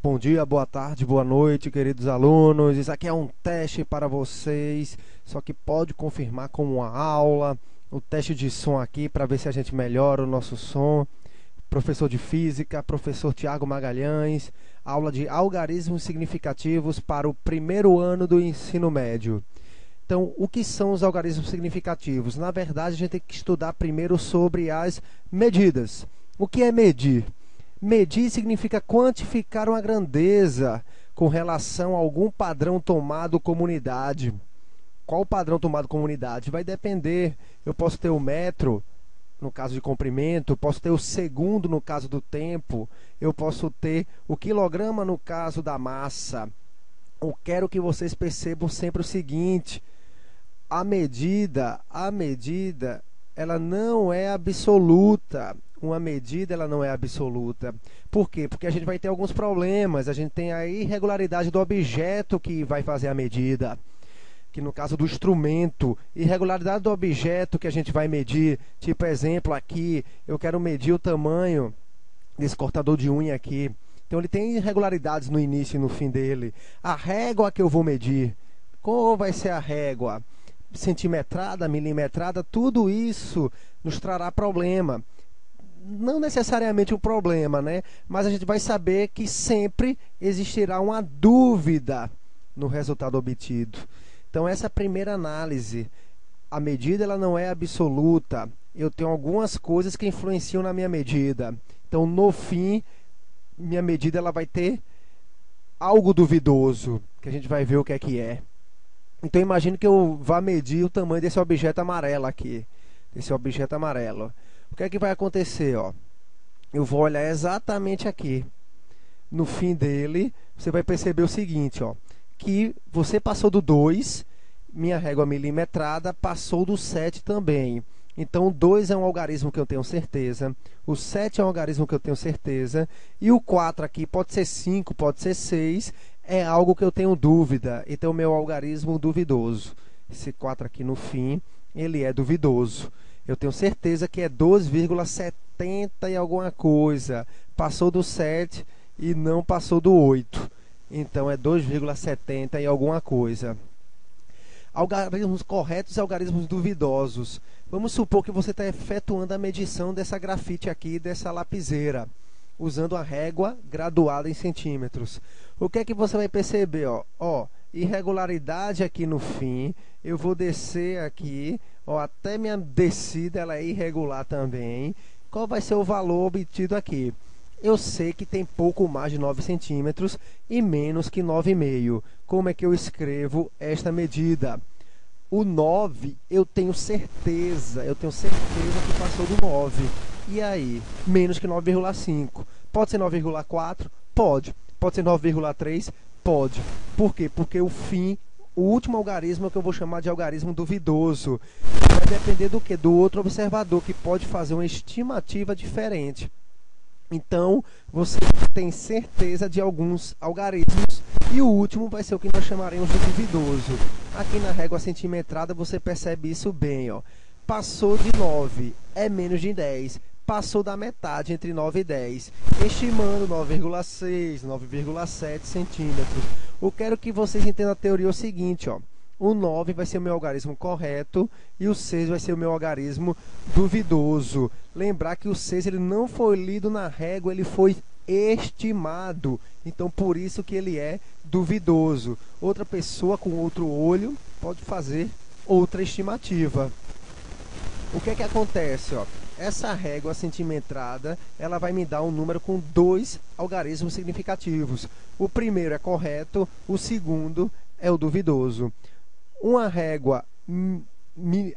Bom dia, boa tarde, boa noite, queridos alunos. Isso aqui é um teste para vocês, só que pode confirmar como uma aula. O teste de som aqui para ver se a gente melhora o nosso som. Professor de Física, professor Tiago Magalhães, aula de algarismos significativos para o primeiro ano do ensino médio. Então, o que são os algarismos significativos? Na verdade, a gente tem que estudar primeiro sobre as medidas. O que é medir? Medir significa quantificar uma grandeza com relação a algum padrão tomado como unidade. Qual o padrão tomado como unidade? Vai depender. Eu posso ter o metro, no caso de comprimento, eu posso ter o segundo no caso do tempo, eu posso ter o quilograma no caso da massa. Eu quero que vocês percebam sempre o seguinte: a medida, ela não é absoluta. Uma medida, ela não é absoluta. Por quê? Porque a gente vai ter alguns problemas. A gente tem a irregularidade do objeto que vai fazer a medida, que no caso do instrumento, irregularidade do objeto que a gente vai medir. Tipo, exemplo aqui, eu quero medir o tamanho desse cortador de unha aqui. Então ele tem irregularidades no início e no fim dele. A régua que eu vou medir, qual vai ser a régua? Centimetrada, milimetrada, tudo isso nos trará problema. Não necessariamente um problema, né? Mas a gente vai saber que sempre existirá uma dúvida no resultado obtido. Então, essa é a primeira análise. A medida ela não é absoluta. Eu tenho algumas coisas que influenciam na minha medida. Então, no fim, minha medida ela vai ter algo duvidoso, que a gente vai ver o que é. Então, imagine que eu vá medir o tamanho desse objeto amarelo aqui. Desse objeto amarelo. O que é que vai acontecer? Ó? Eu vou olhar exatamente aqui. No fim dele, você vai perceber o seguinte, ó, que você passou do 2, minha régua milimetrada passou do 7 também. Então, o 2 é um algarismo que eu tenho certeza, o 7 é um algarismo que eu tenho certeza, e o 4 aqui pode ser 5, pode ser 6, é algo que eu tenho dúvida. Então, o meu algarismo duvidoso. Esse 4 aqui no fim, ele é duvidoso. Eu tenho certeza que é 2,70 e alguma coisa. Passou do 7 e não passou do 8. Então, é 2,70 e alguma coisa. Algarismos corretos e algarismos duvidosos. Vamos supor que você está efetuando a medição dessa grafite aqui, dessa lapiseira, usando a régua graduada em centímetros. O que é que você vai perceber? Ó, irregularidade aqui no fim. Eu vou descer aqui. Ó, até minha descida ela é irregular também. Qual vai ser o valor obtido aqui? Eu sei que tem pouco mais de 9 centímetros e menos que 9,5. Como é que eu escrevo esta medida? O 9 eu tenho certeza que passou do 9. E aí? Menos que 9,5. Pode ser 9,4? Pode. Pode ser 9,3? Pode. Por quê? Porque o último algarismo é o que eu vou chamar de algarismo duvidoso. Vai depender do quê? Do outro observador, que pode fazer uma estimativa diferente. Então, você tem certeza de alguns algarismos. E o último vai ser o que nós chamaremos de duvidoso. Aqui na régua centimetrada você percebe isso bem. Ó. Passou de 9, é menos de 10. Passou da metade, entre 9 e 10. Estimando 9,6, 9,7 centímetros. Eu quero que vocês entendam a teoria o seguinte, ó. O 9 vai ser o meu algarismo correto e o 6 vai ser o meu algarismo duvidoso. Lembrar que o 6 ele não foi lido na régua, ele foi estimado. Então, por isso que ele é duvidoso. Outra pessoa com outro olho pode fazer outra estimativa. O que é que acontece? Ó? Essa régua centimetrada, ela vai me dar um número com 2 algarismos significativos. O primeiro é correto, o segundo é o duvidoso. Uma régua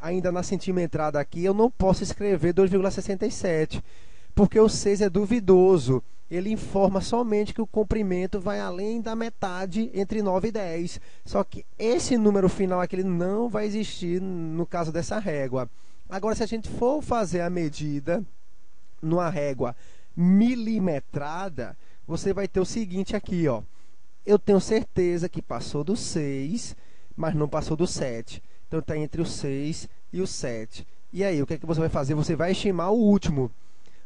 ainda na centimetrada aqui, eu não posso escrever 2,67, porque o 6 é duvidoso. Ele informa somente que o comprimento vai além da metade, entre 9 e 10. Só que esse número final aqui ele não vai existir no caso dessa régua. Agora, se a gente for fazer a medida numa régua milimetrada, você vai ter o seguinte aqui, ó. Eu tenho certeza que passou do 6, mas não passou do 7. Então, está entre o 6 e o 7. E aí, o que é que você vai fazer? Você vai estimar o último.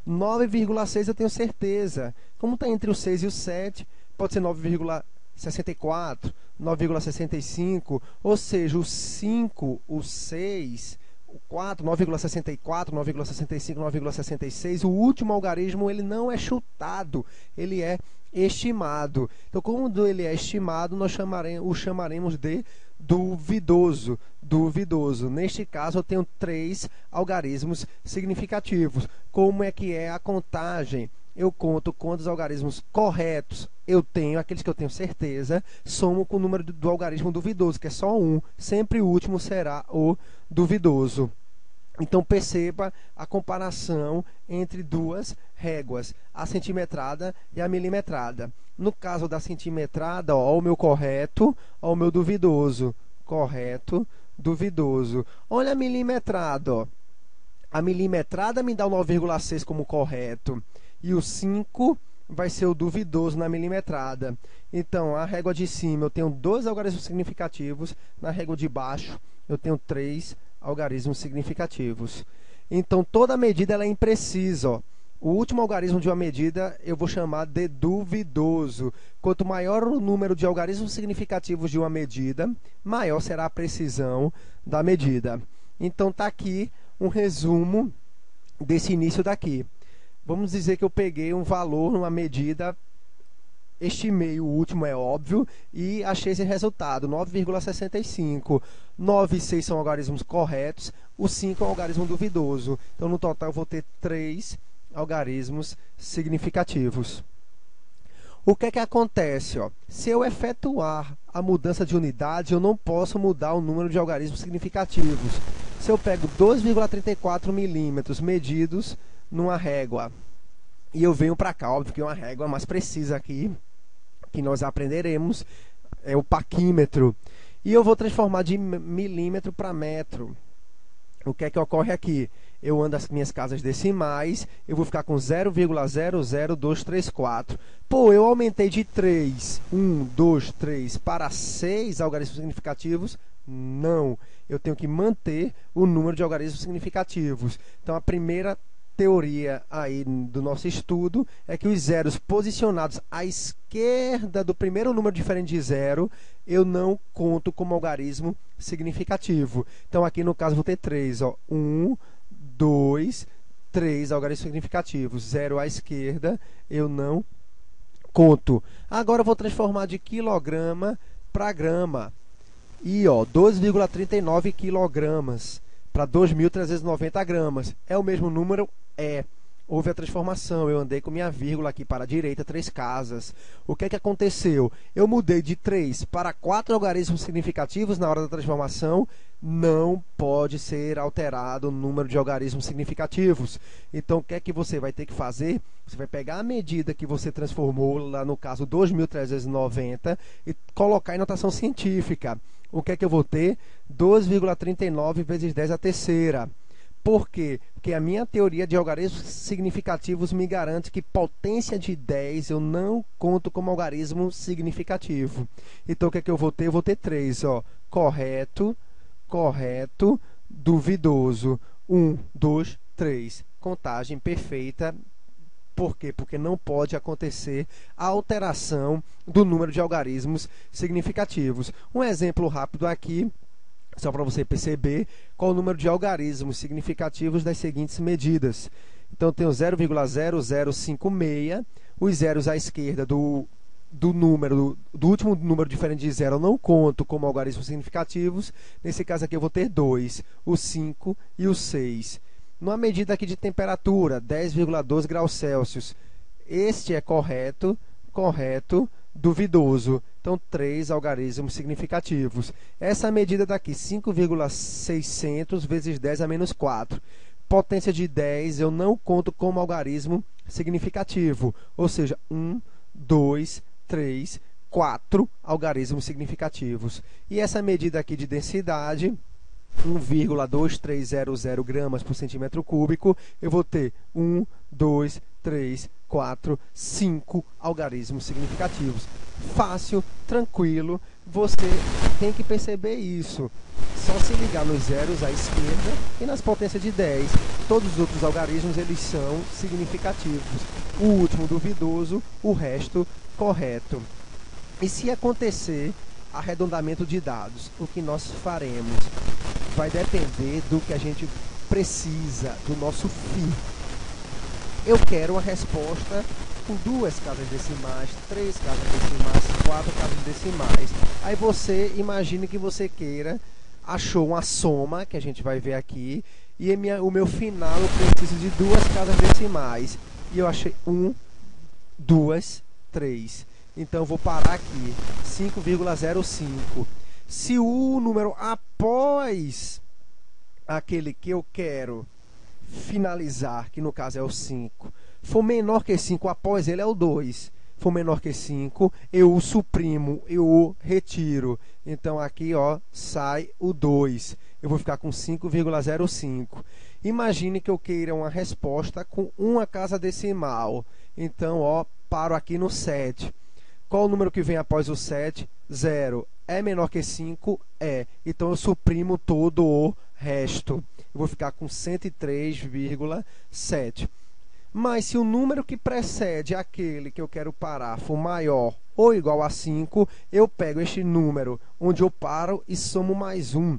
9,6 eu tenho certeza. Como está entre o 6 e o 7, pode ser 9,64, 9,65, ou seja, o 5, o 6, o 4, 9,64, 9,65, 9,66, o último algarismo ele não é chutado, ele é estimado. Então, quando ele é estimado, nós o chamaremos de duvidoso. Duvidoso. Neste caso, eu tenho 3 algarismos significativos. Como é que é a contagem? Eu conto quantos algarismos corretos eu tenho, aqueles que eu tenho certeza, somo com o número do algarismo duvidoso, que é só 1. Sempre o último será o duvidoso. Então, perceba a comparação entre duas réguas, a centimetrada e a milimetrada. No caso da centimetrada, ó, o meu correto, ó, o meu duvidoso. Correto, duvidoso. Olha a milimetrada, ó. A milimetrada me dá o 9,6 como correto. E o 5 vai ser o duvidoso na milimetrada. Então, a régua de cima eu tenho 2 algarismos significativos. Na régua de baixo eu tenho 3 algarismos significativos. Então, toda medida ela é imprecisa. Ó. O último algarismo de uma medida eu vou chamar de duvidoso. Quanto maior o número de algarismos significativos de uma medida, maior será a precisão da medida. Então, está aqui um resumo desse início daqui. Vamos dizer que eu peguei um valor numa medida, estimei o último, é óbvio, e achei esse resultado, 9,65. 9 e 6 são algarismos corretos, o 5 é um algarismo duvidoso. Então, no total, eu vou ter 3 algarismos significativos. O que é que acontece? Ó? Se eu efetuar a mudança de unidade, eu não posso mudar o número de algarismos significativos. Se eu pego 2,34 milímetros medidos numa régua, e eu venho para cá, óbvio que uma régua mais precisa aqui, que nós aprenderemos, é o paquímetro. E eu vou transformar de milímetro para metro. O que é que ocorre aqui? Eu ando as minhas casas decimais, eu vou ficar com 0,00234. Pô, eu aumentei de 3, 1, 2, 3 para 6 algarismos significativos? Não, eu tenho que manter o número de algarismos significativos. Então, a primeira teoria aí do nosso estudo é que os zeros posicionados à esquerda do primeiro número diferente de zero, eu não conto como algarismo significativo. Então, aqui no caso, vou ter 3. Ó, 1, 2, 3 algarismos significativos. 0 à esquerda, eu não conto. Agora, eu vou transformar de quilograma para grama. E 12,39 quilogramas para 2.390 gramas. É o mesmo número? É. Houve a transformação, eu andei com minha vírgula aqui para a direita 3 casas. O que é que aconteceu? Eu mudei de 3 para 4 algarismos significativos na hora da transformação. Não pode ser alterado o número de algarismos significativos. Então, o que é que você vai ter que fazer? Você vai pegar a medida que você transformou, lá no caso 2.390, e colocar em notação científica. O que é que eu vou ter? 2,39 vezes 10 à terceira. Por quê? Porque a minha teoria de algarismos significativos me garante que potência de 10 eu não conto como algarismo significativo. Então, o que é que eu vou ter? Eu vou ter 3. Ó. Correto, correto, duvidoso. 1, 2, 3. Contagem perfeita. Por quê? Porque não pode acontecer a alteração do número de algarismos significativos. Um exemplo rápido aqui, só para você perceber qual o número de algarismos significativos das seguintes medidas. Então, eu tenho 0,0056, os zeros à esquerda do último número diferente de zero eu não conto como algarismos significativos. Nesse caso aqui eu vou ter 2, o 5 e o 6. Numa medida aqui de temperatura, 10,12 graus Celsius, este é correto, correto, duvidoso. Então, 3 algarismos significativos. Essa medida daqui, 5,600 vezes 10 a menos 4. Potência de 10 eu não conto como algarismo significativo. Ou seja, 1, 2, 3, 4 algarismos significativos. E essa medida aqui de densidade, 1,2300 gramas por centímetro cúbico, eu vou ter 1, 2, 3, 4, 5 algarismos significativos. Fácil, tranquilo, você tem que perceber isso. Só se ligar nos zeros à esquerda e nas potências de 10. Todos os outros algarismos eles são significativos. O último duvidoso, o resto correto. E se acontecer arredondamento de dados, o que nós faremos? Vai depender do que a gente precisa, do nosso fim. Eu quero a resposta com 2 casas decimais, 3 casas decimais, 4 casas decimais. Aí você imagine que você queira, achou uma soma, que a gente vai ver aqui, e o meu final eu preciso de 2 casas decimais. E eu achei 1, 2, 3. Então eu vou parar aqui, 5,05. Se o número após aquele que eu quero finalizar, que no caso é o 5, for menor que 5, após ele é o 2. For menor que 5, eu o suprimo, eu o retiro. Então aqui ó, sai o 2. Eu vou ficar com 5,05. Imagine que eu queira uma resposta com uma casa decimal. Então ó, paro aqui no 7. Qual o número que vem após o 7? 0. É menor que 5? É. Então eu suprimo todo o resto. Eu vou ficar com 103,7. Mas se o número que precede aquele que eu quero parar for maior ou igual a 5, eu pego este número onde eu paro e somo mais 1.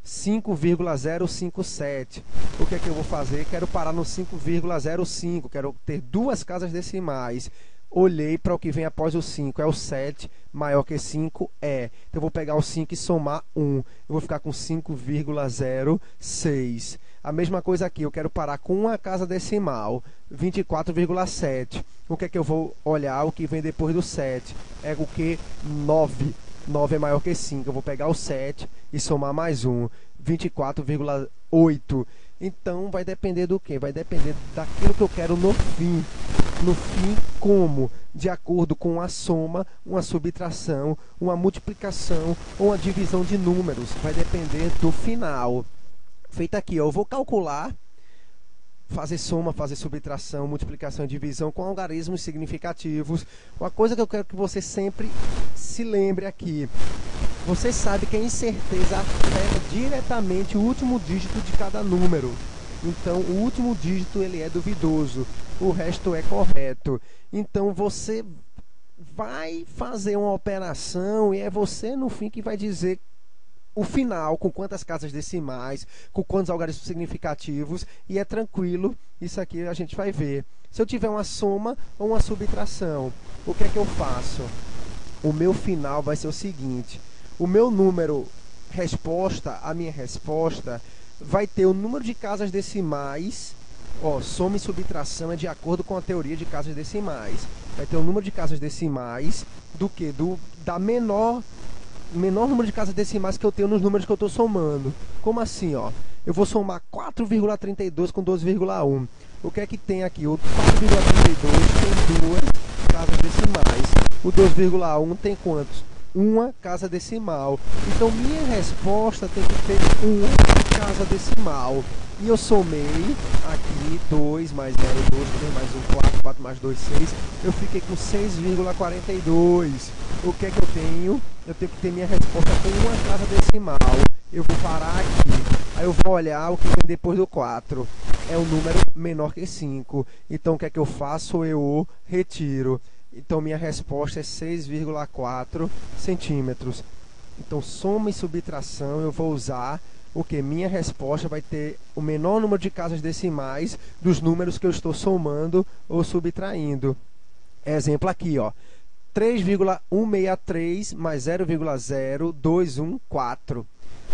5,057. O que é que eu vou fazer? Quero parar no 5,05. Quero ter 2 casas decimais. Olhei para o que vem após o 5, é o 7, maior que 5, é. Então, eu vou pegar o 5 e somar 1. Eu vou ficar com 5,06. A mesma coisa aqui, eu quero parar com uma casa decimal, 24,7. O que é que eu vou olhar? O que vem depois do 7. É o que? 9. 9 é maior que 5. Eu vou pegar o 7 e somar mais 1, 24,8. Então, vai depender do quê? Vai depender daquilo que eu quero no fim. No fim, como? De acordo com a soma, uma subtração, uma multiplicação ou uma divisão de números. Vai depender do final. Feito aqui, eu vou calcular, fazer soma, fazer subtração, multiplicação e divisão com algarismos significativos. Uma coisa que eu quero que você sempre se lembre aqui. Você sabe que a incerteza afeta diretamente o último dígito de cada número. Então, o último dígito ele é duvidoso, o resto é correto. Então, você vai fazer uma operação e é você, no fim, que vai dizer o final, com quantas casas decimais, com quantos algarismos significativos, e é tranquilo, isso aqui a gente vai ver. Se eu tiver uma soma ou uma subtração, o que é que eu faço? O meu final vai ser o seguinte: o meu número resposta, a minha resposta, vai ter o número de casas decimais. Ó, soma e subtração é de acordo com a teoria de casas decimais. Vai ter o número de casas decimais do que? Da menor número de casas decimais que eu tenho nos números que eu estou somando. Como assim? Ó? Eu vou somar 4,32 com 12,1. O que é que tem aqui? O 4,32 tem 2 casas decimais. O 12,1 tem quantos? Uma casa decimal. Então, minha resposta tem que ter uma casa decimal. E eu somei aqui 2 mais 0, 2, 3 mais 1, 4, 4 mais 2, 6. Eu fiquei com 6,42. O que é que eu tenho? Eu tenho que ter minha resposta com uma casa decimal. Eu vou parar aqui. Aí eu vou olhar o que vem depois do 4. É um número menor que 5. Então, o que é que eu faço? Eu o retiro. Então, minha resposta é 6,4 centímetros. Então, soma e subtração, eu vou usar o que? Minha resposta vai ter o menor número de casas decimais dos números que eu estou somando ou subtraindo. Exemplo aqui, ó. 3,163 mais 0,0214.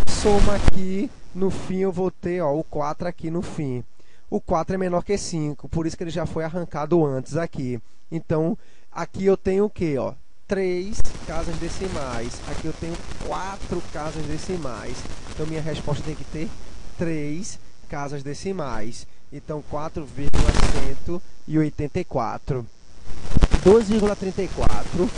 Soma aqui, no fim eu vou ter ó, o 4 aqui no fim. O 4 é menor que 5, por isso que ele já foi arrancado antes aqui. Então, aqui eu tenho o quê? Ó? 3 casas decimais. Aqui eu tenho 4 casas decimais. Então, minha resposta tem que ter 3 casas decimais. Então, 4,184. 2,34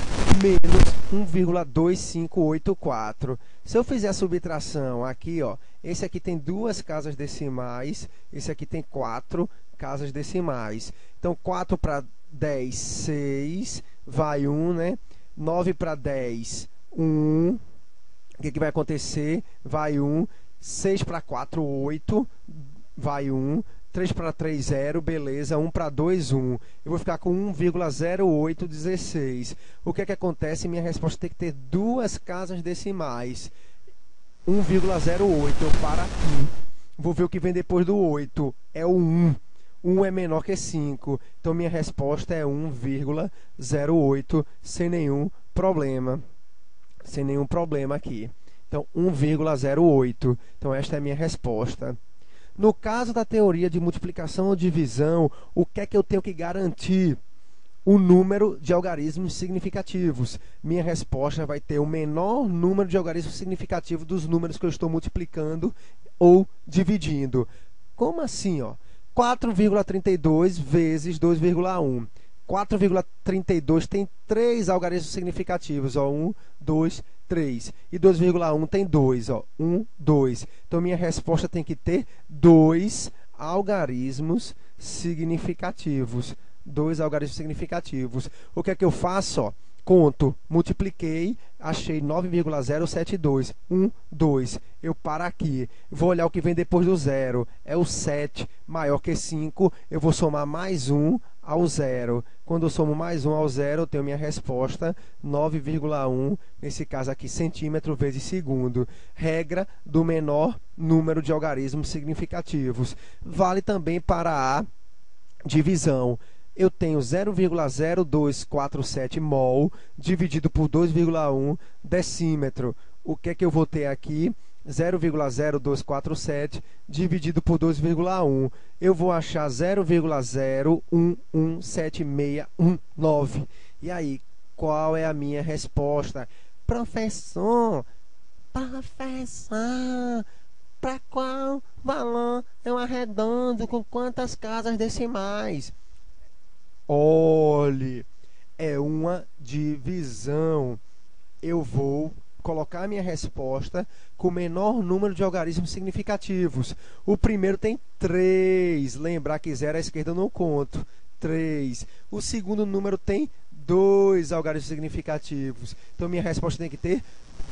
menos 1,2584. Se eu fizer a subtração aqui, ó, esse aqui tem 2 casas decimais, esse aqui tem 4 casas decimais. Então, 4 para 10, 6, vai 1, né? 9 para 10, 1. O que vai acontecer? Vai 1. 6 para 4, 8, vai 1. 3 para 3, 0, beleza. 1 para 2, 1. Eu vou ficar com 1,0816. O que acontece? Minha resposta tem que ter duas casas decimais. 1,08, eu paro aqui. Vou ver o que vem depois do 8. É o 1. 1 é menor que 5. Então, minha resposta é 1,08, sem nenhum problema. Sem nenhum problema aqui. Então, 1,08. Então, esta é a minha resposta. No caso da teoria de multiplicação ou divisão, o que é que eu tenho que garantir? O número de algarismos significativos. Minha resposta vai ter o menor número de algarismos significativos dos números que eu estou multiplicando ou dividindo. Como assim? 4,32 vezes 2,1. 4,32 tem 3 algarismos significativos. 1, 2, 3. E 2,1 tem 2. 1, 2. Então, minha resposta tem que ter 2 algarismos significativos. 2 algarismos significativos. O que é que eu faço? Conto, multipliquei, achei 9,072. 1, 2. Eu paro aqui. Vou olhar o que vem depois do 0. É o 7, maior que 5. Eu vou somar mais 1 ao 0. Quando eu somo mais 1 ao 0, eu tenho minha resposta 9,1, nesse caso aqui, centímetro vezes segundo. Regra do menor número de algarismos significativos. Vale também para a divisão. Eu tenho 0,0247 mol dividido por 2,1 decímetro. O que é que eu vou ter aqui? 0,0247 dividido por 2,1. Eu vou achar 0,011769. E aí, qual é a minha resposta? Professor, para qual valor eu arredondo com quantas casas decimais? Olhe, é uma divisão. Eu vou colocar a minha resposta com o menor número de algarismos significativos. O primeiro tem 3. Lembrar que 0 à esquerda eu não conto. 3. O segundo número tem 2 algarismos significativos. Então, minha resposta tem que ter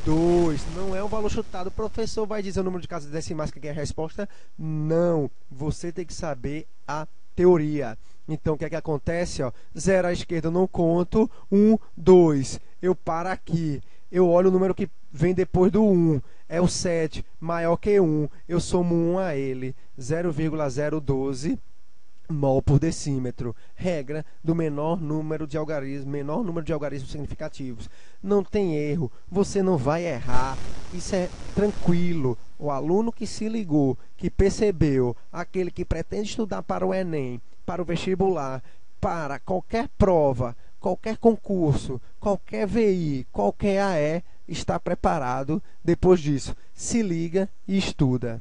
2. Não é um valor chutado. O professor vai dizer o número de casas decimais que é a resposta? Não. Você tem que saber a teoria. Então, o que é que acontece? 0 à esquerda eu não conto. 1, 2. Eu paro aqui. Eu olho o número que vem depois do 1. É o 7, maior que 1. Eu somo 1 a ele. 0,012 mol por decímetro. Regra do menor número de algarismos significativos. Não tem erro. Você não vai errar. Isso é tranquilo. O aluno que se ligou, que percebeu, aquele que pretende estudar para o Enem, para o vestibular, para qualquer prova, qualquer concurso, qualquer VI, qualquer AE, está preparado depois disso. Se liga e estuda.